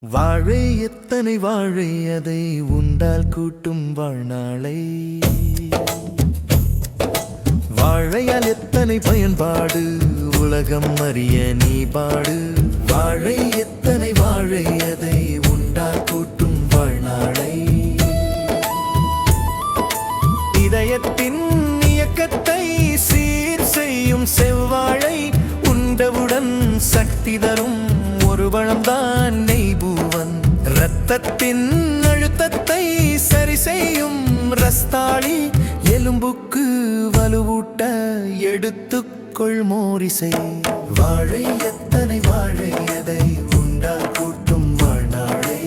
வாழை எத்தனை வாழை அதை உண்டால் கூட்டும் வாழ்நாளை. வாழையால் எத்தனை பயன்பாடு உலகம் அறிய நீ பாடு. வாழை எத்தனை வாழை அதை உண்டால் கூட்டும் வாழ்நாளை. இதயத்தின் இயக்கத்தை சீர் செய்யும் செவ்வாழை உண்டவுடன் சக்தி தரும் ஒரு வளம்தான் நெய்பூவன். இரத்தத்தின் அழுத்தத்தை சரி செய்யும் ரஸ்தாளி எலும்புக்கு வலுவூட்ட எடுத்துக்கொள் மோரிசை. வாழை எத்தனை வாழை அதை உண்டால் கூட்டும் வாழ்நாளை.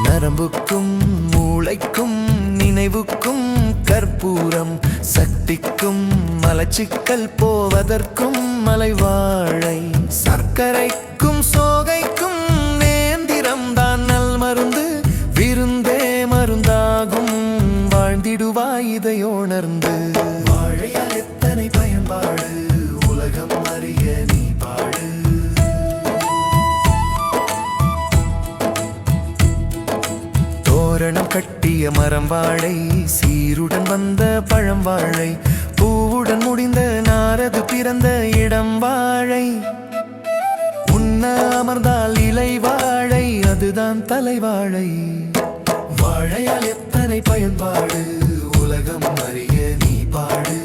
நரம்புக்கும் மூளைக்கும் நினைவுக்கும் கற்பூரம், சக்திக்கும் மலச்சிக்கல் போவதற்கும் மலைவாழை. சர்க்கரைக்கும் சோகைக்கும் நேந்திரம் தான் நல் மருந்து. விருந்தே மருந்தாகும் வாழ்ந்திடுவாய் இதையோணர்ந்து. வாழையால் எத்தனை பயன்பாடு உலகம் அறிய நீ பாடு. தோரணம் கட்டிய மரம் வாழை, சீருடன் வந்த பழம் வாழை, பூவுடன் முடிந்த நாரது பிறந்த இடம் வாழை. உண்ண அமர்ந்தால் இலை வாழை, அதுதான் தலைவாழை. வாழையால் எத்தனை பயன்பாடு உலகம் அறிய நீ பாடு.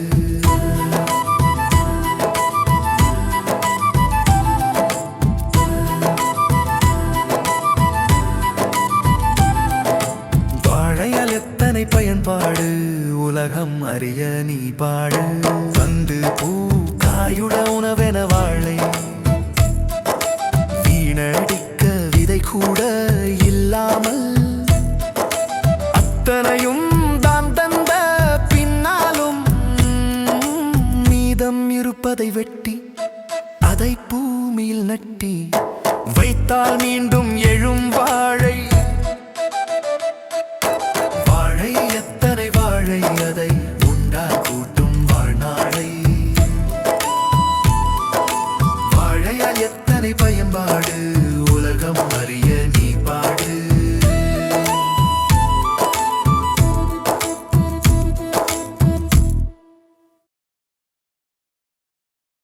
வாழையால் எத்தனை பயன்பாடு உலகம் அறிய நீ பாடு. வந்து பூ காயுட உணவென வாழை, வீணடிக்க விதை கூட இல்லாமல் அத்தனையும் தான் தந்த பின்னாலும் மீதம் இருப்பதை வெட்டி அதை பூமியில் நட்டி வைத்தால் மீண்டும் எழும் வாழை. வாழை எத்தனை வாழை அதை